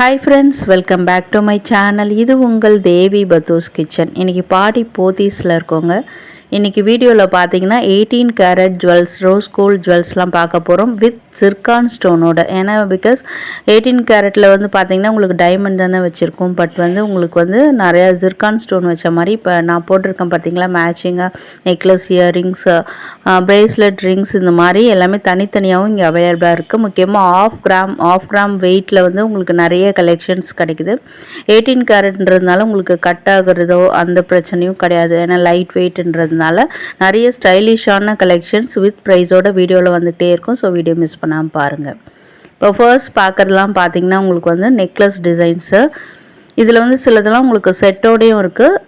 Hi friends, welcome back to my channel. இது உங்கள் தேவி பத்தூஸ் kitchen. இன்னைக்கு பாடி போத்தீஸில் இருக்கோங்க. இன்றைக்கி வீடியோவில் பார்த்தீங்கன்னா 18 கேரட் ஜுவல்ஸ் ரோஸ் கோல்ட் ஜுவல்ஸ்லாம் பார்க்க போகிறோம் வித் சிர்கான் ஸ்டோனோட. ஏன்னா பிகாஸ் 18 கேரட்டில் வந்து பார்த்திங்கன்னா உங்களுக்கு டைமண்ட் தானே வச்சுருக்கோம். பட் வந்து உங்களுக்கு வந்து நிறையா ஜிர்கான் ஸ்டோன் வச்ச மாதிரி இப்போ நான் போட்டிருக்கேன் பார்த்தீங்களா, மேட்சிங்காக நெக்லஸ், இயரிங்ஸ், பிரேஸ்லெட், ரிங்ஸ் இந்த மாதிரி எல்லாமே தனித்தனியாகவும் இங்கே அவைலபிளாக இருக்குது. முக்கியமாக ஆஃப் கிராம் வெயிட்டில் வந்து உங்களுக்கு நிறைய கலெக்ஷன்ஸ் கிடைக்குது. 18 கேரட்ன்றதுனால உங்களுக்கு கட் ஆகுறதோ அந்த பிரச்சனையும் கிடையாது. ஏன்னா லைட் வெயிட்ன்றது நிறைய ஸ்டைலிஷான கலெக்ஷன்ஸ் வித் ப்ரைஸோட வீடியோவில் வந்துகிட்டே இருக்கும். ஸோ வீடியோ மிஸ் பண்ணாமல் பாருங்கள். இப்போ ஃபர்ஸ்ட் பார்க்குறதுலாம் பார்த்தீங்கன்னா உங்களுக்கு வந்து நெக்லஸ் டிசைன்ஸு. இதில் வந்து சிலதெல்லாம் உங்களுக்கு செட்டோடையும் இருக்குது,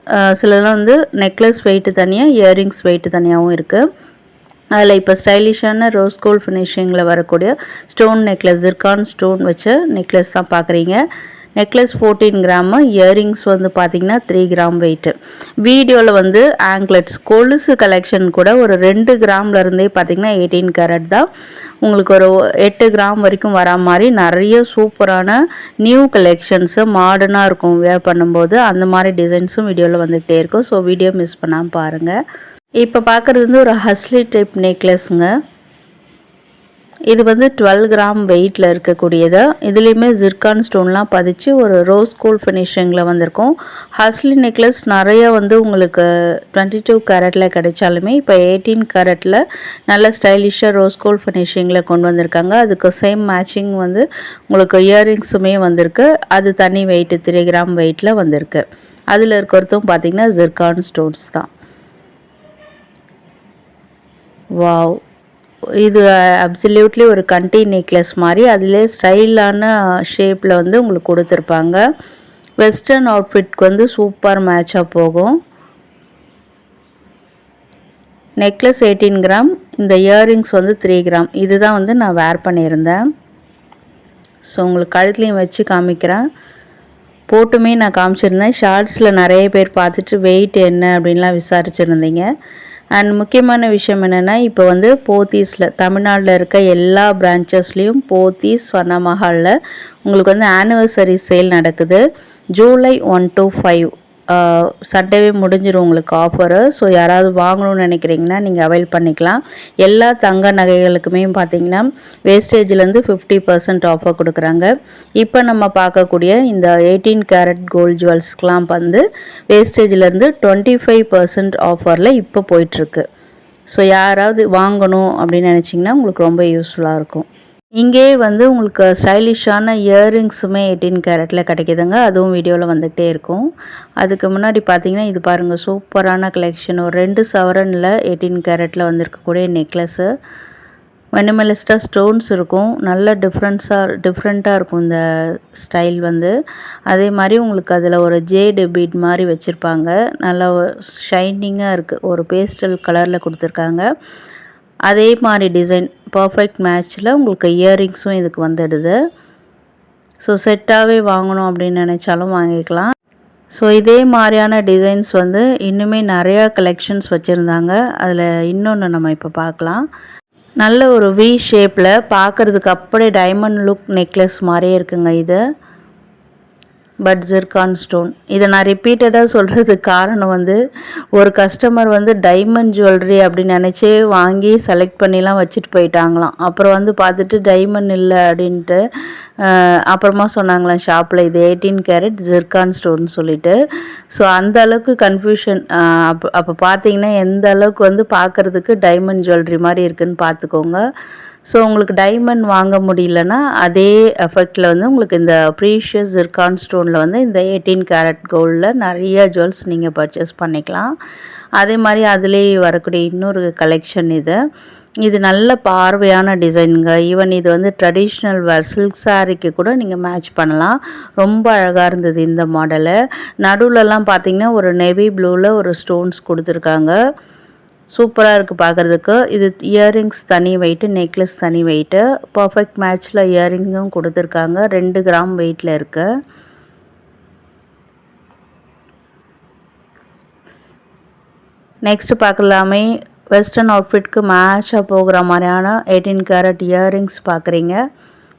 சிலதெல்லாம் வந்து நெக்லஸ் வெயிட்டு தனியாக, இயரிங்ஸ் வெயிட்டு தனியாகவும் இருக்குது. அதில் இப்போ ஸ்டைலிஷான ரோஸ் கோல்ட் ஃபினிஷிங்கில் வரக்கூடிய ஸ்டோன் நெக்லஸ், ஜிர்கான் ஸ்டோன் வச்ச நெக்லஸ் தான் பார்க்குறீங்க. நெக்லஸ் 14 கிராமு, இயரிங்ஸ் வந்து பார்த்திங்கன்னா 3 கிராம் வெயிட்டு. வீடியோவில் வந்து ஆங்க்லெட்ஸ் கொலுசு கலெக்ஷன் கூட ஒரு 2 கிராம்லேருந்தே பார்த்திங்கன்னா 18 கேரட் தான். உங்களுக்கு ஒரு 8 கிராம் வரைக்கும் வரா மாதிரி நிறைய சூப்பரான நியூ கலெக்ஷன்ஸு மாடர்னாக இருக்கும் வேர் பண்ணும்போது. அந்த மாதிரி டிசைன்ஸும் வீடியோவில் வந்துகிட்டே இருக்கும். ஸோ வீடியோ மிஸ் பண்ணாமல் பாருங்கள். இப்போ பார்க்குறது வந்து ஒரு ஹஸ்லி டைப் நெக்லஸுங்க. இது வந்து 12 கிராம் வெயிட்டில் இருக்கக்கூடியது. இதுலேயுமே ஜிர்கான் ஸ்டோன்லாம் பதிச்சு ஒரு ரோஸ் கோல்ட் ஃபினிஷிங்கில் வந்திருக்கும். ஹஸ்லி நெக்லஸ் நிறைய வந்து உங்களுக்கு 22 கேரட்டில் கிடைச்சாலுமே இப்போ 18 கேரட்டில் நல்ல ஸ்டைலிஷாக ரோஸ் கோல்ட் ஃபினிஷிங்கில் கொண்டு வந்திருக்காங்க. அதுக்கு சேம் மேட்சிங் வந்து உங்களுக்கு இயரிங்ஸுமே வந்திருக்கு. அது தனி வெயிட்டு 3 கிராம் வெயிட்டில் வந்திருக்கு. அதில் இருக்கிறதும் பார்த்திங்கன்னா ஜிர்கான் ஸ்டோன்ஸ் தான். வாவ், இது அப்சல்யூட்லி ஒரு கண்டி நெக்லஸ் மாதிரி அதிலே ஸ்டைலான ஷேப்பில் வந்து உங்களுக்கு கொடுத்துருப்பாங்க. வெஸ்டர்ன் அவுட்ஃபிட்க்கு வந்து சூப்பர் மேட்சாக போகும். நெக்லஸ் 18 கிராம், இந்த இயரிங்ஸ் வந்து 3 கிராம். இதுதான் வந்து நான் வேர் பண்ணியிருந்தேன். ஸோ உங்களுக்கு கழுத்துலையும் வச்சு காமிக்கிறேன். போட்டுமே நான் காமிச்சிருந்தேன். ஷார்ட்ஸில் நிறைய பேர் பார்த்துட்டு வெயிட் என்ன அப்படின்லாம் விசாரிச்சுருந்தீங்க. அண்ட் முக்கியமான விஷயம் என்னென்னா, இப்போ வந்து போத்தீஸில் தமிழ்நாட்டில் இருக்க எல்லா பிரான்ச்சஸ்லேயும் போத்தீஸ் ஸ்வர்ணமஹாலில் உங்களுக்கு வந்து ஆனிவர்சரி சேல் நடக்குது. ஜூலை 1 to 5 சண்டேவே முடிஞ்சிடும் உங்களுக்கு ஆஃபரு. ஸோ யாராவது வாங்கணும்னு நினைக்கிறீங்கன்னா நீங்கள் அவைல் பண்ணிக்கலாம். எல்லா தங்க நகைகளுக்குமே பார்த்தீங்கன்னா வேஸ்டேஜ்லேருந்து 50% ஆஃபர் கொடுக்குறாங்க. இப்போ நம்ம பார்க்கக்கூடிய இந்த 18 கேரட் கோல்ட் ஜுவல்ஸ்க்கெலாம் வந்து வேஸ்டேஜ்லேருந்து 25% ஆஃபரில் இப்போ போயிட்டுருக்கு. ஸோ யாராவது வாங்கணும் அப்படின்னு நினச்சிங்கன்னா உங்களுக்கு ரொம்ப யூஸ்ஃபுல்லாக இருக்கும். இங்கே வந்து உங்களுக்கு ஸ்டைலிஷான இயரிங்ஸுமே 18 கேரட்டில் கிடைக்கிதுங்க. அதுவும் வீடியோவில் வந்துகிட்டே இருக்கும். அதுக்கு முன்னாடி பார்த்தீங்கன்னா இது பாருங்கள், சூப்பரான கலெக்ஷன். ஒரு 2 சவரனில் 18 கேரட்டில் வந்திருக்கக்கூடிய நெக்லஸ்ஸு. மினிமலிஸ்டாக ஸ்டோன்ஸ் இருக்கும். நல்ல டிஃப்ரெண்ட்டாக இருக்கும் இந்த ஸ்டைல் வந்து. அதே மாதிரி உங்களுக்கு அதில் ஒரு ஜேடு பீட் மாதிரி வச்சுருப்பாங்க. நல்லா ஷைனிங்காக இருக்குது. ஒரு பேஸ்டல் கலரில் கொடுத்துருக்காங்க. அதே மாதிரி டிசைன் பர்ஃபெக்ட் மேட்ச்சில் உங்களுக்கு இயரிங்ஸும் இதுக்கு வந்துடுது. ஸோ செட்டாகவே வாங்கணும் அப்படின்னு நினச்சாலும் வாங்கிக்கலாம். ஸோ இதே மாதிரியான டிசைன்ஸ் வந்து இன்னுமே நிறையா கலெக்ஷன்ஸ் வச்சுருந்தாங்க. அதில் இன்னொன்று நம்ம இப்போ பார்க்கலாம். நல்ல ஒரு வி ஷேப்பில் பார்க்குறதுக்கு அப்படியே டைமண்ட் லுக் நெக்லஸ் மாதிரியே இருக்குங்க இது. But zircon stone. இதை நான் ரிப்பீட்டடாக சொல்கிறதுக்கு காரணம் வந்து ஒரு கஸ்டமர் வந்து டைமண்ட் ஜுவல்லரி அப்படின்னு நினச்சி வாங்கி செலக்ட் பண்ணிலாம் வச்சுட்டு போயிட்டாங்களாம். அப்புறம் வந்து பார்த்துட்டு டைமண்ட் இல்லை அப்படின்ட்டு அப்புறமா சொன்னாங்களாம் ஷாப்பில் இது 18 கேரட் ஜிர்கான் ஸ்டோன் சொல்லிட்டு. ஸோ அந்த அளவுக்கு கன்ஃபியூஷன். அப்போ பார்த்தீங்கன்னா எந்த அளவுக்கு வந்து பார்க்குறதுக்கு டைமண்ட் ஜுவல்லரி மாதிரி இருக்குதுன்னு பார்த்துக்கோங்க. ஸோ உங்களுக்கு டைமண்ட் வாங்க முடியலன்னா அதே எஃபெக்டில் வந்து உங்களுக்கு இந்த ப்ரீஷியஸ் ஜிர்கான் ஸ்டோனில் வந்து இந்த 18 கேரட் கோல்டில் நிறைய ஜுவல்ஸ் நீங்கள் பர்ச்சேஸ் பண்ணிக்கலாம். அதே மாதிரி அதிலே வரக்கூடிய இன்னொரு கலெக்ஷன் இது நல்ல பார்வையான டிசைனுங்க. ஈவன் இது வந்து ட்ரெடிஷ்னல் வேர் சில்க் சாரீக்கு கூட நீங்கள் மேட்ச் பண்ணலாம். ரொம்ப அழகாக இருந்தது இந்த மாடலு. நடுவிலலாம் பார்த்திங்கன்னா ஒரு நெவி ப்ளூவில் ஒரு ஸ்டோன்ஸ் கொடுத்துருக்காங்க. சூப்பராக இருக்குது பார்க்குறதுக்கு. இது இயரிங்ஸ் தனி வெயிட்டு, நெக்லஸ் தனி வெயிட்டு. பர்ஃபெக்ட் மேட்ச்சில் இயரிங்கும் கொடுத்துருக்காங்க. 2 கிராம் வெயிட்டில் இருக்குது. நெக்ஸ்ட்டு பார்க்கலாமே, வெஸ்டர்ன் அவுட்ஃபிட்க்கு மேட்சாக போகிற மாதிரியான 18 கேரட் இயரிங்ஸ் பார்க்குறீங்க.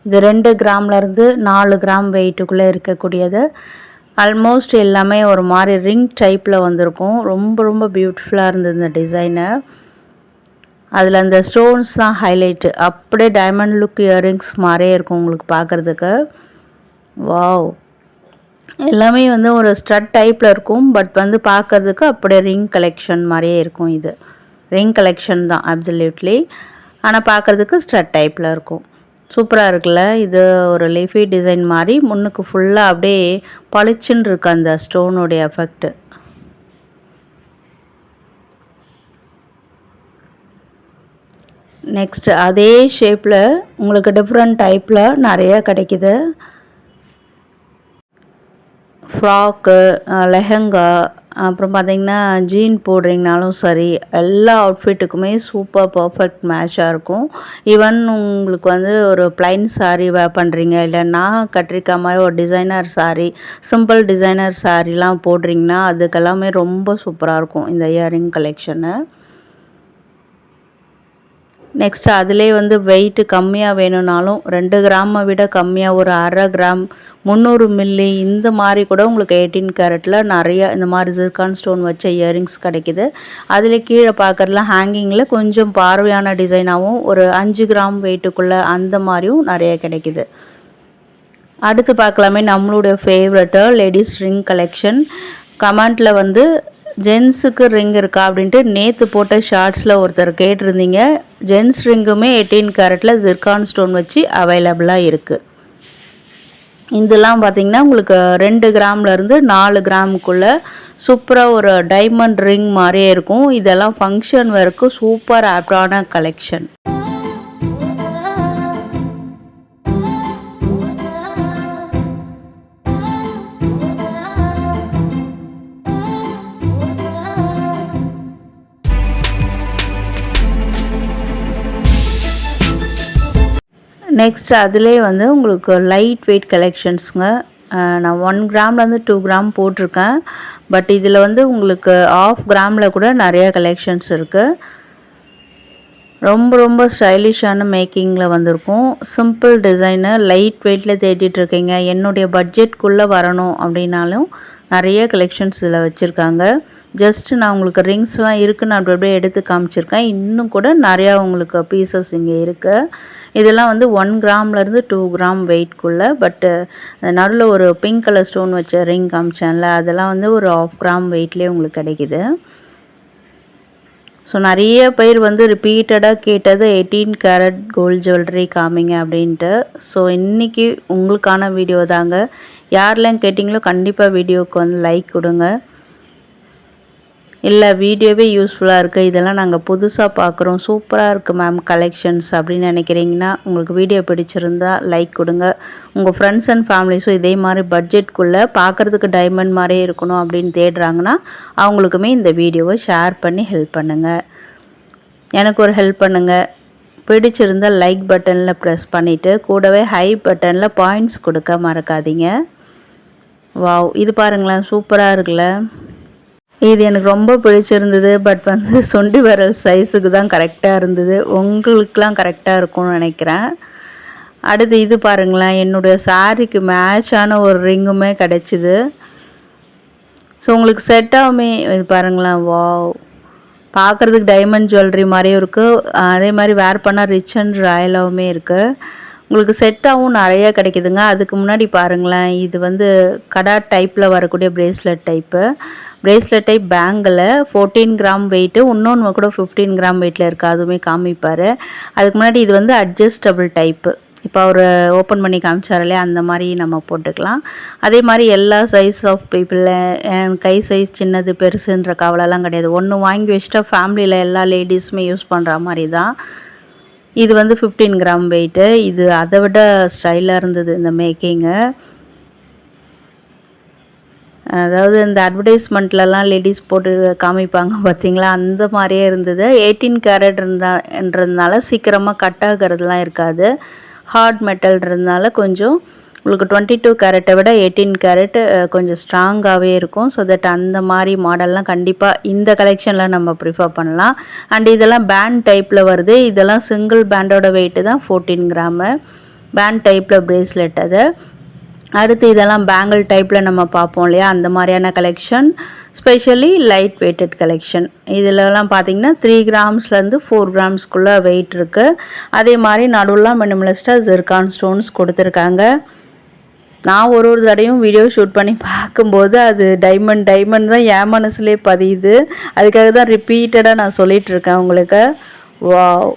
இது 2 கிராம்லேருந்து 4 கிராம் வெயிட்டுக்குள்ளே இருக்கக்கூடியது. ஆல்மோஸ்ட் எல்லாமே ஒரு மாதிரி ரிங் டைப்பில் வந்திருக்கும். ரொம்ப ரொம்ப பியூட்டிஃபுல்லாக இருந்தது இந்த டிசைனு. அதில் அந்த ஸ்டோன்ஸ் தான் ஹைலைட்டு. அப்படியே டைமண்ட் லுக் இயரிங்ஸ் மாதிரியே இருக்கும் உங்களுக்கு பார்க்குறதுக்கு. வாவ்! எல்லாமே வந்து ஒரு ஸ்டட் டைப்பில் இருக்கும். பட் வந்து பார்க்குறதுக்கு அப்படியே ரிங் கலெக்ஷன் மாதிரியே இருக்கும். இது ரிங் கலெக்ஷன் தான் அப்சல்யூட்லி. ஆனால் பார்க்குறதுக்கு ஸ்டட் டைப்பில் இருக்கும். சூப்பராக இருக்குல்ல. இது ஒரு லீஃபி டிசைன் மாதிரி முன்னுக்கு ஃபுல்லாக அப்படியே பளிச்சுன்னு இருக்குது அந்த ஸ்டோனுடைய எஃபெக்ட்டு. நெக்ஸ்ட் அதே ஷேப்பில் உங்களுக்கு டிஃப்ரெண்ட் டைப்பில் நிறைய கிடைக்கிது. ஃப்ராக்கு, லெஹங்கா, அப்புறம் பார்த்திங்கன்னா ஜீன் போடுறீங்கனாலும் சரி, எல்லா அவுட்ஃபிட்டுக்குமே சூப்பர் பர்ஃபெக்ட் மேட்சாக இருக்கும். ஈவன் உங்களுக்கு வந்து ஒரு ப்ளைன் சாரீ வேர் பண்ணுறீங்க, இல்லைன்னா கட்டிருக்க மாதிரி ஒரு டிசைனர் சாரீ, சிம்பிள் டிசைனர் சாரீலாம் போடுறீங்கன்னா அதுக்கெல்லாமே ரொம்ப சூப்பராக இருக்கும் இந்த இயரிங் கலெக்ஷனு. நெக்ஸ்ட் அதிலே வந்து வெயிட்டு கம்மியாக வேணும்னாலும் 2 கிராமை விட கம்மியாக ஒரு 1/2 கிராம் 300 மில்லி இந்த மாதிரி கூட உங்களுக்கு 18 கேரட்டில் நிறைய இந்த மாதிரி ஜிர்கான் ஸ்டோன் வச்ச இயரிங்ஸ் கிடைக்கிது. அதில் கீழே பார்க்குறதுலாம் ஹேங்கிங்கில் கொஞ்சம் பார்வையான டிசைனாகவும் ஒரு 5 கிராம் வெயிட்டுக்குள்ளே அந்த மாதிரியும் நிறைய கிடைக்கிது. அடுத்து பார்க்கலாமே நம்மளுடைய ஃபேவரட்டு லேடிஸ் ரிங் கலெக்ஷன். கமெண்ட்டில் வந்து ஜென்ஸுக்கு ரிங் இருக்கா அப்படின்ட்டு நேற்று போட்ட ஷார்ட்ஸில் ஒருத்தர் கேட்டிருந்தீங்க. ஜென்ஸ் ரிங்குமே 18 கேரட்டில் ஜிர்கான் ஸ்டோன் வச்சு அவைலபிளாக இருக்குது. இதெல்லாம் பார்த்திங்கன்னா உங்களுக்கு 2 கிராம்லேருந்து 4 கிராமுக்குள்ளே சூப்பராக ஒரு டைமண்ட் ரிங் மாதிரியே இருக்கும். இதெல்லாம் ஃபங்க்ஷன் வரைக்கும் சூப்பர் ஆப்டான கலெக்ஷன். நெக்ஸ்ட் அதிலே வந்து உங்களுக்கு லைட் வெயிட் கலெக்ஷன்ஸுங்க. நான் 1 கிராம்லேருந்து 2 கிராம் போட்டிருக்கேன். பட் இதில் வந்து உங்களுக்கு 1/2 கிராமில் கூட நிறைய கலெக்ஷன்ஸ் இருக்குது. ரொம்ப ரொம்ப ஸ்டைலிஷான மேக்கிங்கில் வந்திருக்கும். சிம்பிள் டிசைனு லைட் வெயிட்டில் தேடிட்டுருக்கீங்க, என்னுடைய பட்ஜெட்குள்ளே வரணும் அப்படின்னாலும் நிறைய கலெக்ஷன்ஸ் இதில் வச்சுருக்காங்க. ஜஸ்ட்டு நான் உங்களுக்கு ரிங்ஸ்லாம் இருக்குன்னு அப்படி அப்படியே எடுத்து காமிச்சிருக்கேன். இன்னும் கூட நிறையா உங்களுக்கு பீசஸ் இங்கே இருக்குது. இதெல்லாம் வந்து 1 கிராம்லேருந்து 2 கிராம் வெயிட்குள்ளே. பட்டு நடுவில் ஒரு பிங்க் கலர் ஸ்டோன் வச்ச ரிங் காமிச்சேன்ல, அதெல்லாம் வந்து ஒரு 1/2 கிராம் வெயிட்லேயே உங்களுக்கு கிடைக்கிது. ஸோ நிறைய பேர் வந்து ரிப்பீட்டடாக கேட்டது 18 கேரட் கோல்டு ஜுவல்லரி காமிங்க அப்படின்ட்டு. ஸோ இன்றைக்கி உங்களுக்கான வீடியோ தாங்க. யாரெல்லாம் கேட்டிங்களோ கண்டிப்பாக வீடியோவுக்கு வந்து லைக் கொடுங்க. இல்லை வீடியோவே யூஸ்ஃபுல்லாக இருக்குது, இதெல்லாம் நாங்கள் புதுசாக பார்க்குறோம், சூப்பராக இருக்குது மேம் கலெக்ஷன்ஸ் அப்படின்னு நினைக்கிறீங்கன்னா உங்களுக்கு வீடியோ பிடிச்சிருந்தா லைக் கொடுங்க. உங்கள் ஃப்ரெண்ட்ஸ் அண்ட் ஃபேமிலிஸும் இதே மாதிரி பட்ஜெட்குள்ளே பார்க்குறதுக்கு டைமண்ட் மாதிரியே இருக்கணும் அப்படின்னு தேடுறாங்கன்னா அவங்களுக்குமே இந்த வீடியோவை ஷேர் பண்ணி ஹெல்ப் பண்ணுங்கள். எனக்கு ஒரு ஹெல்ப் பண்ணுங்கள். பிடிச்சிருந்தால் லைக் பட்டனில் ப்ரெஸ் பண்ணிவிட்டு கூடவே ஹை பட்டனில் பாயிண்ட்ஸ் கொடுக்க மறக்காதீங்க. வாவ்! இது பாருங்களேன், சூப்பராக இருக்குல்ல. இது எனக்கு ரொம்ப பிடிச்சிருந்தது. பட் வந்து சொண்டி விரல் சைஸுக்கு தான் கரெக்டாக இருந்தது. உங்களுக்கெலாம் கரெக்டாக இருக்கும்னு நினைக்கிறேன். அடுத்து இது பாருங்களேன், என்னுடைய சாரீக்கு மேட்சான ஒரு ரிங்குமே கிடச்சிது. ஸோ உங்களுக்கு செட்டாகுமே. இது பாருங்களேன், வாவ்! பார்க்குறதுக்கு டைமண்ட் ஜுவல்லரி மாதிரியும் இருக்குது, அதே மாதிரி வேர் பண்ணால் ரிச் அண்ட் ராயலாகவுமே இருக்குது. உங்களுக்கு செட்டாகவும் நிறையா கிடைக்குதுங்க. அதுக்கு முன்னாடி பாருங்களேன், இது வந்து கடா டைப்பில் வரக்கூடிய பிரேஸ்லெட் டைப்பு. பிரேஸ்லெட் டைப் பேங்கில் 14 கிராம் வெயிட்டு, இன்னொன்று கூட 15 கிராம் வெயிட்டில் இருக்குது, அதுவுமே காமிப்பார். அதுக்கு முன்னாடி இது வந்து அட்ஜஸ்டபிள் டைப்பு. இப்போ அவர் ஓப்பன் பண்ணி காமிச்சார் இல்லையா, அந்த மாதிரி நம்ம போட்டுக்கலாம். அதே மாதிரி எல்லா சைஸ் ஆஃப் பீப்புளில் கை சைஸ் சின்னது பெருசுன்ற கவலைலாம் கிடையாது. ஒன்று வாங்கி வச்சுட்டா ஃபேமிலியில் எல்லா லேடிஸுமே யூஸ் பண்ணுற மாதிரி தான். இது வந்து 15 கிராம் வெயிட்டு. இது அதை விட ஸ்டைலாக இருந்தது இந்த மேக்கிங்கு. அதாவது இந்த அட்வர்டைஸ்மெண்ட்லலாம் லேடிஸ் போட்டு காமிப்பாங்க பார்த்தீங்களா, அந்த மாதிரியே இருந்தது. 18 கேரட்ன்றதுனால சீக்கிரமாக கட் ஆகிறதுலாம் இருக்காது. ஹார்ட் மெட்டல்ன்றதுனால கொஞ்சம் உங்களுக்கு 22 கேரட்டை விட 18 கேரட் கொஞ்சம் ஸ்ட்ராங்காகவே இருக்கும். ஸோ தட் அந்த மாதிரி மாடல்லாம் கண்டிப்பாக இந்த கலெக்ஷனில் நம்ம ப்ரிஃபர் பண்ணலாம். அண்ட் இதெல்லாம் பேண்ட் டைப்பில் வருது. இதெல்லாம் சிங்கிள் பேண்டோட வெயிட்டு தான் 14 கிராமு. பேண்ட் டைப்பில் பிரேஸ்லெட் அது. அடுத்து இதெல்லாம் பேங்கிள் டைப்பில் நம்ம பார்ப்போம் இல்லையா, அந்த மாதிரியான collection. Specially light weighted collection. இதிலலாம் பார்த்திங்கன்னா 3 கிராம்ஸ்லேருந்து 4 கிராம்ஸ்க்குள்ளே வெயிட் இருக்குது. அதே மாதிரி நடுவில் மினிமலிஸ்ட்டாக ஜிர்கான் ஸ்டோன்ஸ் கொடுத்துருக்காங்க. நான் ஒரு தடையும் வீடியோ ஷூட் பண்ணி பார்க்கும்போது அது டைமண்ட் தான் என் மனசுலேயே பதியுது. அதுக்காக தான் ரிப்பீட்டடாக நான் சொல்லிகிட்ருக்கேன் உங்களுக்கு. வாவ்,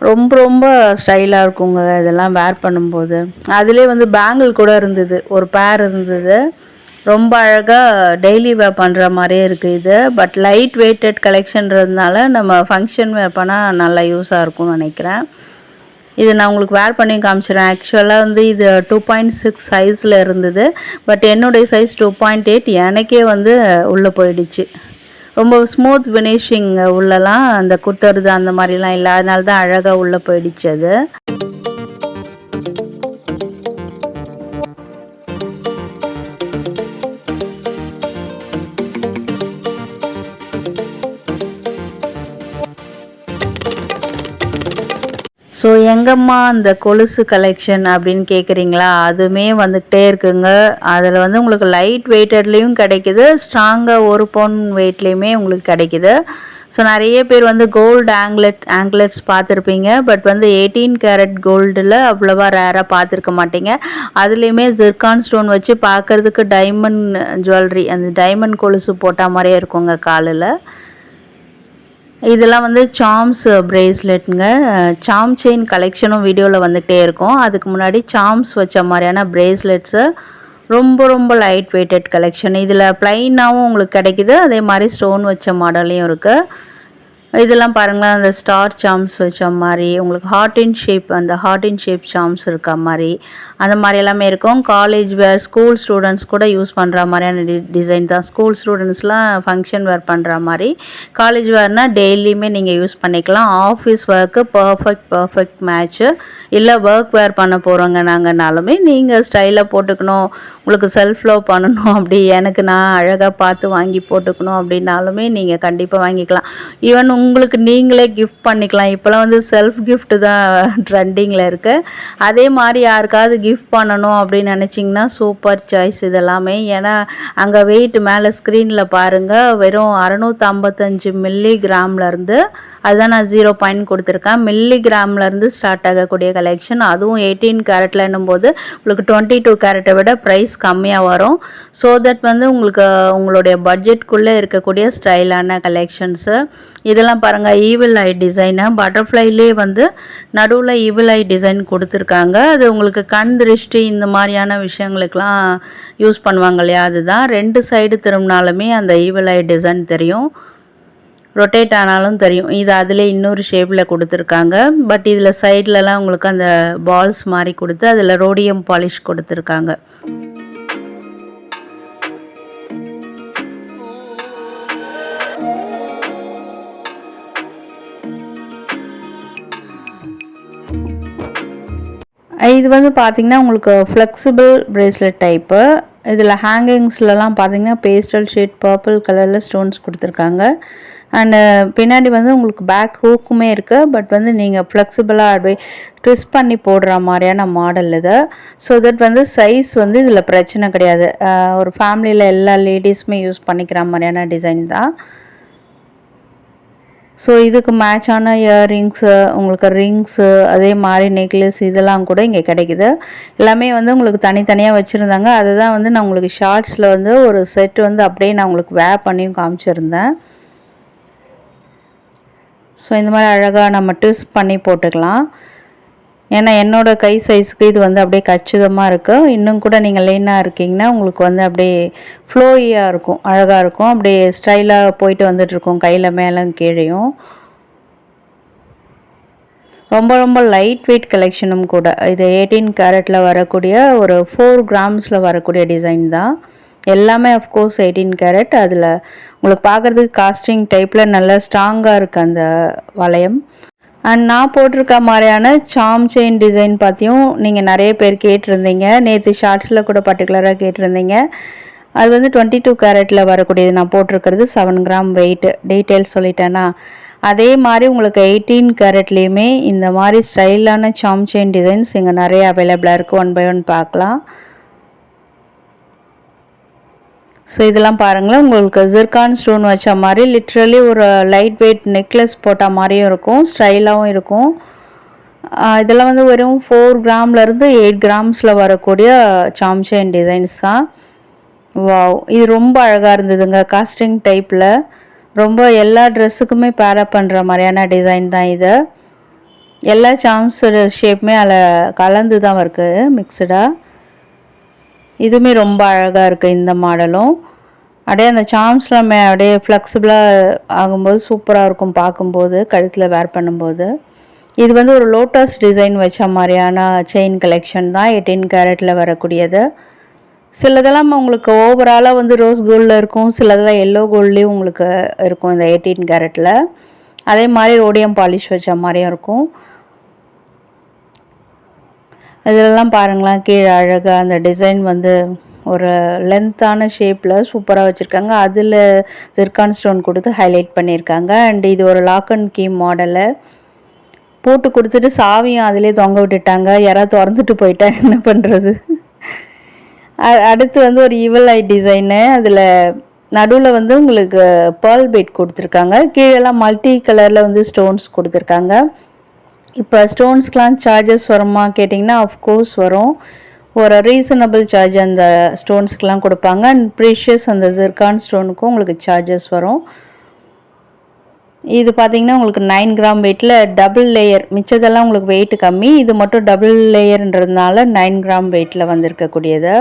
ரொம்ப ரொம்ப ஸ்டைலாக இருக்குங்க இதெல்லாம் வேர் பண்ணும்போது. அதிலே வந்து பேங்கிள் கூட இருந்தது, ஒரு பேர் இருந்தது. ரொம்ப அழகாக டெய்லி வேர் பண்ணுற மாதிரியே இருக்குது இது. பட் லைட் வெயிட்டட் கலெக்ஷன்றதுனால நம்ம ஃபங்க்ஷன் வேர் பண்ணால் நல்லா யூஸாக இருக்கும்னு நினைக்கிறேன். இது நான் உங்களுக்கு வேர் பண்ணி காமிச்சிடுறேன். ஆக்சுவலாக வந்து இது 2.6 சைஸில் இருந்தது. பட் என்னுடைய சைஸ் 2.8. எனக்கே வந்து உள்ளே போயிடுச்சு. ரொம்ப ஸ்மூத் ஃபினிஷிங் உள்ளலாம் அந்த குத்துறது அந்த மாதிரிலாம் இல்லை. அதனால தான் அழகாக உள்ளே போயிடுச்சு அது. ஸோ எங்கம்மா அந்த கொலுசு கலெக்ஷன் அப்படின்னு கேட்குறீங்களா, அதுவுமே வந்துக்கிட்டே இருக்குங்க. அதில் வந்து உங்களுக்கு லைட் வெயிட்டட்லேயும் கிடைக்கிது, ஸ்ட்ராங்காக 1 பவுன் வெயிட்லேயுமே உங்களுக்கு கிடைக்கிது. ஸோ நிறைய பேர் வந்து கோல்டு ஆங்க்லெட்ஸ் பார்த்துருப்பீங்க. பட் வந்து 18 கேரட் கோல்டில் அவ்வளோவா ரேராக பார்த்துருக்க மாட்டீங்க. அதுலேயுமே ஜிர்கான் ஸ்டோன் வச்சு பார்க்குறதுக்கு டைமண்ட் ஜுவல்லரி, அந்த டைமண்ட் கொலுசு போட்ட மாதிரியே இருக்குங்க காலில். இதெல்லாம் வந்து சாம்ஸ் பிரேஸ்லெட்டுங்க. சாம் செயின் கலெக்ஷனும் வீடியோவில் வந்துகிட்டே இருக்கும். அதுக்கு முன்னாடி சாம்ஸ் வச்ச மாதிரியான பிரேஸ்லெட்ஸு ரொம்ப ரொம்ப லைட் வெயிட்டட் கலெக்ஷன். இதில் ப்ளைனாகவும் உங்களுக்கு கிடைக்கிது, அதே மாதிரி ஸ்டோன் வச்ச மாடல்லையும் இருக்குது. இதெல்லாம் பாருங்களேன், அந்த ஸ்டார் சாம்ஸ் வச்ச மாதிரி உங்களுக்கு ஹார்ட் இன் ஷேப் சாம்ஸ் இருக்க மாதிரி அந்த மாதிரி எல்லாமே இருக்கும். காலேஜ் வேர், ஸ்கூல் ஸ்டூடெண்ட்ஸ் கூட யூஸ் பண்ணுற மாதிரியான டிசைன் தான். ஸ்கூல் ஸ்டூடெண்ட்ஸ்லாம் ஃபங்க்ஷன் வேர் பண்ணுற மாதிரி. காலேஜ் வேர்னால் டெய்லியுமே நீங்கள் யூஸ் பண்ணிக்கலாம். Office work perfect match. இல்லை ஒர்க் வேர் பண்ண போகிறோங்க நாங்கனாலுமே நீங்கள் ஸ்டைலாக போட்டுக்கணும், உங்களுக்கு செல்ஃப் லவ் பண்ணணும், அப்படி எனக்கு நான் அழகாக பார்த்து வாங்கி போட்டுக்கணும் அப்படின்னாலுமே நீங்கள் கண்டிப்பாக வாங்கிக்கலாம். ஈவன் உங்களுக்கு நீங்களே கிஃப்ட் பண்ணிக்கலாம். இப்போலாம் வந்து செல்ஃப் கிஃப்ட் தான் ட்ரெண்டிங்கில் இருக்குது. அதே மாதிரி யாருக்காவது கிஃப்ட் பண்ணணும் அப்படின்னு நினச்சிங்கன்னா சூப்பர் சாய்ஸ் இதெல்லாமே. ஏன்னா அங்கே வெயிட் மேலே ஸ்க்ரீனில் பாருங்கள், வெறும் 655 மில்லிகிராம்லேருந்து, அதுதான் நான் 0 பாயிண்ட் கொடுத்துருக்கேன், மில்லிகிராம்லேருந்து ஸ்டார்ட் ஆகக்கூடிய கலெக்ஷன். அதுவும் 18 கேரட்டில் என்னும்போது உங்களுக்கு 22 கேரட்டை விட ப்ரைஸ் கம்மியாக வரும். ஸோ தட் வந்து உங்களுக்கு உங்களுடைய பட்ஜெட்குள்ளே இருக்கக்கூடிய ஸ்டைலான கலெக்ஷன்ஸு. இதெல்லாம் பாருங்கள், ஈவில் ஐ டிசைனு, பட்டர்ஃப்ளைலே வந்து நடுவில் ஈவில் ஐ டிசைன் கொடுத்துருக்காங்க. அது உங்களுக்கு கண் திருஷ்டி இந்த மாதிரியான விஷயங்களுக்கெலாம் யூஸ் பண்ணுவாங்க இல்லையா, அதுதான். 2 சைடு திரும்பினாலுமே அந்த ஈவில் ஐ டிசைன் தெரியும், ரொட்டேட் ஆனாலும் தெரியும். இது அதில் இன்னொரு ஷேப்பில் கொடுத்துருக்காங்க. பட் இதில் சைட்லலாம் உங்களுக்கு அந்த பால்ஸ் மாதிரி கொடுத்து அதில் ரோடியம் பாலிஷ் கொடுத்துருக்காங்க. இது வந்து பார்த்திங்கன்னா உங்களுக்கு ஃப்ளெக்சிபிள் பிரேஸ்லெட் டைப்பு. இதில் ஹேங்கிங்ஸ்லலாம் பார்த்திங்கன்னா பேஸ்டல் ஷேட் பர்பிள் கலரில் ஸ்டோன்ஸ் கொடுத்துருக்காங்க. அண்டு பின்னாடி வந்து உங்களுக்கு பேக் ஹூக்குமே இருக்குது. பட் வந்து நீங்கள் ஃப்ளெக்சிபிளாக அப்படியே ட்விஸ்ட் பண்ணி போடுற மாதிரியான மாடல் இது. ஸோ தட் வந்து சைஸ் வந்து இதில் பிரச்சனை கிடையாது. ஒரு ஃபேமிலியில் எல்லா லேடிஸுமே யூஸ் பண்ணிக்கிற மாதிரியான டிசைன் தான். ஸோ இதுக்கு மேட்சான இயர்ரிங்ஸு, உங்களுக்கு ரிங்ஸு, அதே மாதிரி நெக்லஸ் இதெல்லாம் கூட இங்கே கிடைக்குது. எல்லாமே வந்து உங்களுக்கு தனித்தனியாக வச்சுருந்தாங்க. அதுதான் வந்து நான் உங்களுக்கு ஷார்ட்ஸில் வந்து ஒரு செட் வந்து அப்படியே நான் உங்களுக்கு வேர் பண்ணியும் காமிச்சிருந்தேன். ஸோ இந்த மாதிரி அழகாக நம்ம ட்விஸ்ட் பண்ணி போட்டுக்கலாம். ஏன்னா என்னோடய கை சைஸுக்கு இது வந்து அப்படியே கச்சிதமாக இருக்குது. இன்னும் கூட நீங்கள் லைனாக இருக்கீங்கன்னா உங்களுக்கு வந்து அப்படியே ஃப்ளோயியாக இருக்கும், அழகாக இருக்கும், அப்படியே ஸ்டைலாக போயிட்டு வந்துட்டுருக்கும் கையில் மேலே கீழேயும். ரொம்ப ரொம்ப லைட் வெயிட் கலெக்ஷனும் கூட. இது 18 கேரட்டில் வரக்கூடிய ஒரு 4 கிராம்ஸில் வரக்கூடிய டிசைன் தான். எல்லாமே அஃப்கோர்ஸ் 18 கேரட். அதில் உங்களுக்கு பார்க்குறதுக்கு காஸ்டிங் டைப்பில் நல்லா ஸ்ட்ராங்காக இருக்குது அந்த வளையம். அண்ட் நான் போட்டிருக்க மாதிரியான சாம் செயின் டிசைன் பார்த்தியும் நீங்கள் நிறைய பேர் கேட்டிருந்தீங்க. நேற்று ஷார்ட்ஸில் கூட பர்டிகுலராக கேட்டிருந்தீங்க. அது வந்து 22 கேரட்டில் வரக்கூடியது. நான் போட்டிருக்கிறது 7 கிராம் வெயிட்டு. டீட்டெயில்ஸ் சொல்லிட்டேன்னா அதே மாதிரி உங்களுக்கு 18 கேரட்லேயுமே இந்த மாதிரி ஸ்டைலான சாம் செயின் டிசைன்ஸ் இங்கே நிறைய அவைலபிளாக இருக்குது. 1 பை 1 பார்க்கலாம். ஸோ இதெல்லாம் பாருங்களேன், உங்களுக்கு ஜிர்கான் ஸ்டோன் வச்ச மாதிரி லிட்ரலி ஒரு லைட் வெயிட் நெக்லஸ் போட்ட மாதிரியும் இருக்கும், ஸ்டைலாகவும் இருக்கும். இதெல்லாம் வந்து வெறும் 4 கிராம்லேருந்து 8 கிராம்ஸில் வரக்கூடிய சாம் செயின் டிசைன்ஸ் தான். வாவ், இது ரொம்ப அழகாக இருந்ததுங்க. காஸ்டிங் டைப்பில் ரொம்ப எல்லா ட்ரெஸ்ஸுக்குமே பேரப் பண்ணுற மாதிரியான டிசைன் தான் இது. எல்லா சாம்ஸ் ஷேப்புமே அதில் கலந்து தான் இருக்குது, மிக்சடாக. இதுவுமே ரொம்ப அழகாக இருக்குது இந்த மாடலும். அப்படியே அந்த சாம்ஸ்லாம் அப்படியே ஃப்ளெக்சிபிளாக ஆகும்போது சூப்பராக இருக்கும் பார்க்கும்போது, கழுத்தில் வேர் பண்ணும்போது. இது வந்து ஒரு லோட்டஸ் டிசைன் வச்ச மாதிரியான செயின் கலெக்ஷன் தான், 18 கேரட்டில் வரக்கூடியது. சிலதெல்லாம் உங்களுக்கு ஓவராலாக வந்து ரோஸ் கோல்டில் இருக்கும், சிலதெல்லாம் எல்லோ கோல்ட்லேயும் உங்களுக்கு இருக்கும் இந்த 18 கேரட்டில். அதே மாதிரி ரோடியம் பாலிஷ் வச்ச மாதிரியும் இருக்கும். இதெல்லாம் பாருங்களேன், கீழே அழகாக அந்த டிசைன் வந்து ஒரு லென்த்தான ஷேப்பில் சூப்பராக வச்சுருக்காங்க. அதில் ஜிர்கான் ஸ்டோன் கொடுத்து ஹைலைட் பண்ணியிருக்காங்க. அண்ட் இது ஒரு லாக் அண்ட் கீ மாடலை போட்டு கொடுத்துட்டு சாவியும் அதிலே தொங்க விட்டுட்டாங்க. யாராவது திறந்துட்டு போயிட்டா என்ன பண்ணுறது? அடுத்து வந்து ஒரு ஈவல் ஐ டிசைனு. அதில் நடுவில் வந்து உங்களுக்கு பேர்ல் பீட் கொடுத்துருக்காங்க. கீழெல்லாம் மல்டி கலரில் வந்து ஸ்டோன்ஸ் கொடுத்துருக்காங்க. இப்போ ஸ்டோன்ஸ்க்கெலாம் சார்ஜஸ் வருமா கேட்டிங்கன்னா ஆஃப்கோர்ஸ் வரும். ஒரு ரீசனபிள் சார்ஜ் அந்த ஸ்டோன்ஸ்க்கெலாம் கொடுப்பாங்க. அண்ட் ப்ரீஷியஸ் அந்த ஜிர்கான் ஸ்டோனுக்கும் உங்களுக்கு சார்ஜஸ் வரும். இது பார்த்திங்கன்னா உங்களுக்கு 9 கிராம் வெயிட்டில் டபுள் லேயர், மிச்சதெல்லாம் உங்களுக்கு வெயிட் கம்மி, இது மட்டும் டபுள் லேயர்ன்றதுனால 9 கிராம் வெயிட்டில் வந்திருக்கக்கூடியது.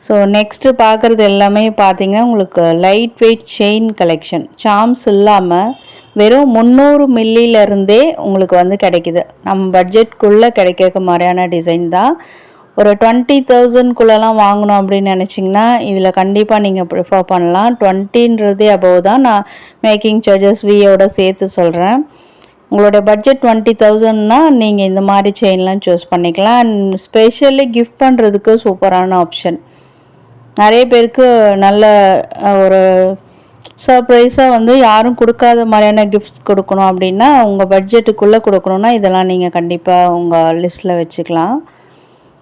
ஸோ நெக்ஸ்ட்டு பார்க்குறது எல்லாமே பார்த்திங்கன்னா உங்களுக்கு light weight chain collection. Charms இல்லாமல் வெறும் 300 மில்லியிலேருந்தே உங்களுக்கு வந்து கிடைக்கிது. நம்ம பட்ஜெட்குள்ளே கிடைக்க மாதிரியான டிசைன் தான். ஒரு 20,000க்குள்ளெல்லாம் வாங்கணும் அப்படின்னு நினச்சிங்கன்னா இதில் கண்டிப்பாக நீங்கள் ப்ரிஃபர் பண்ணலாம். 20ன்றதே அபவ் தான். நான் மேக்கிங் சார்ஜஸ் வியோட சேர்த்து சொல்கிறேன். உங்களோட பட்ஜெட் 20,000னா நீங்கள் இந்த மாதிரி செயின்லாம் சூஸ் பண்ணிக்கலாம். அண்ட் ஸ்பெஷலி கிஃப்ட் பண்ணுறதுக்கு சூப்பரான ஆப்ஷன். நிறைய பேருக்கு நல்ல ஒரு சர்ப்ரைஸாக வந்து யாரும் கொடுக்காத மாதிரியான கிஃப்ட்ஸ் கொடுக்கணும் அப்படின்னா, உங்கள் பட்ஜெட்டுக்குள்ளே கொடுக்கணுன்னா இதெல்லாம் நீங்கள் கண்டிப்பாக உங்கள் லிஸ்ட்டில் வச்சுக்கலாம்.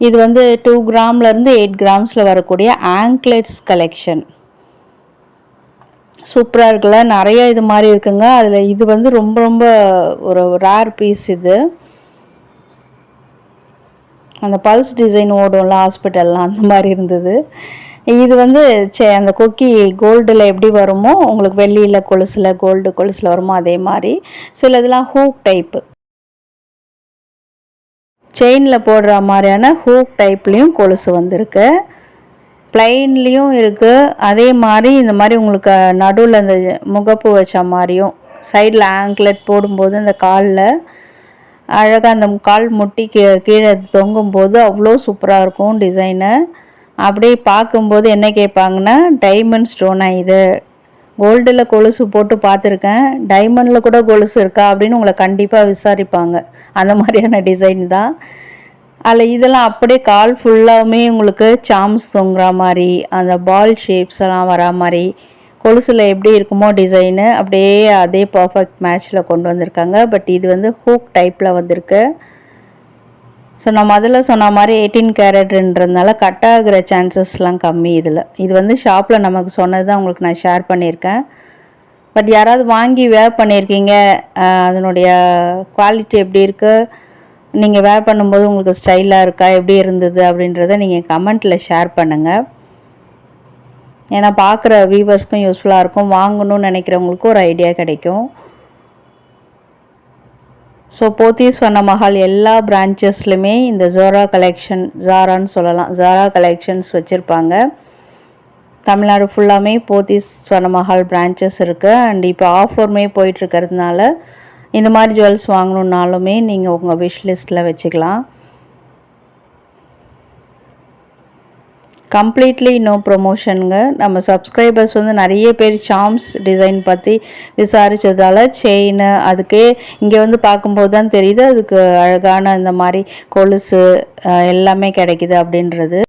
இது வந்து 2 கிராம்லேருந்து 8 கிராம்ஸில் வரக்கூடிய ஆங்க்லெட்ஸ் கலெக்ஷன். சூப்பராக இருக்குல்ல, நிறைய இது மாதிரி இருக்குங்க. அதில் இது வந்து ரொம்ப ரொம்ப ஒரு ரேர் பீஸ். இது அந்த பல்ஸ் டிசைன் ஓடும்ல ஹாஸ்பிட்டல்லாம், அந்த மாதிரி இருந்தது. இது வந்து அந்த கொக்கி கோல்டில் எப்படி வருமோ உங்களுக்கு வெள்ளியில் கொலுசில் கோல்டு கொலுசில் வருமோ அதே மாதிரி. சில இதெல்லாம் ஹூக் டைப்பு, செயினில் போடுற மாதிரியான ஹூக் டைப்லேயும் கொலுசு வந்திருக்கு. ப்ளைன்லேயும் இருக்குது. அதே மாதிரி இந்த மாதிரி உங்களுக்கு நடுவில் அந்த முகப்பு வச்ச மாதிரியும் சைடில் ஆங்க்லெட் போடும்போது அந்த காலில் அழகாக அந்த கால் முட்டி கீழே தொங்கும்போது அவ்வளோ சூப்பராக இருக்கும் டிசைனு. அப்படியே பார்க்கும்போது என்ன கேட்பாங்கன்னா, டைமண்ட் ஸ்டோனா இது? கோல்டில் கொலுசு போட்டு பார்த்துருக்கேன், டைமண்டில் கூட கொலுசு இருக்கா அப்படின்னு உங்களை கண்டிப்பாக விசாரிப்பாங்க. அந்த மாதிரியான டிசைன் தான். அதில் இதெல்லாம் அப்படியே கால் ஃபுல்லாகவுமே உங்களுக்கு சாம்ஸ் தொங்குற மாதிரி, அந்த பால் ஷேப்ஸ் எல்லாம் வரா மாதிரி, கொலுசில் எப்படி இருக்குமோ டிசைனு அப்படியே அதே பர்ஃபெக்ட் மேட்ச்சில் கொண்டு வந்திருக்காங்க. பட் இது வந்து ஹூக் டைப்பில் வந்திருக்கு. ஸோ நான் முதல்ல சொன்ன மாதிரி 18 கேரட்ன்றதுனால கட் ஆகிற சான்சஸ்லாம் கம்மி இதில். இது வந்து ஷாப்பில் நமக்கு சொன்னது தான் உங்களுக்கு நான் ஷேர் பண்ணியிருக்கேன். பட் யாராவது வாங்கி வேர் பண்ணியிருக்கீங்க, அதனுடைய குவாலிட்டி எப்படி இருக்குது, நீங்கள் வேர் பண்ணும்போது உங்களுக்கு ஸ்டைலாக இருக்கா, எப்படி இருந்தது அப்படின்றத நீங்கள் கமெண்ட்டில் ஷேர் பண்ணுங்கள். ஏன்னா பார்க்குற வியூவர்ஸ்க்கும் யூஸ்ஃபுல்லாக இருக்கும், வாங்கணும்னு நினைக்கிறவங்களுக்கும் ஒரு ஐடியா கிடைக்கும். ஸோ போத்தீஸ் ஸ்வர்ணமஹால் எல்லா பிரான்ச்சஸ்லையுமே இந்த ஜோரா கலெக்ஷன், ஜாரான்னு சொல்லலாம், ஜாரா கலெக்ஷன்ஸ் வச்சுருப்பாங்க. தமிழ்நாடு ஃபுல்லாமே போத்தீஸ் ஸ்வர்ணமஹால் பிரான்ச்சஸ் இருக்குது. அண்ட் இப்போ ஆஃபருமே போயிட்டுருக்கிறதுனால இந்த மாதிரி ஜுவல்ஸ் வாங்கணுன்னாலுமே நீங்கள் உங்கள் விஷ் லிஸ்ட்டில் வச்சுக்கலாம். கம்ப்ளீட்லி நோ ப்ரொமோஷனுங்க. நம்ம சப்ஸ்கிரைபர்ஸ் வந்து நிறைய பேர் சாம்ஸ் டிசைன் பற்றி விசாரித்ததால் செயின் அதுக்கே இங்கே வந்து பார்க்கும்போது தான் தெரியுது அதுக்கு அழகான இந்த மாதிரி கொலுசு எல்லாமே கிடைக்கிது அப்படின்றது.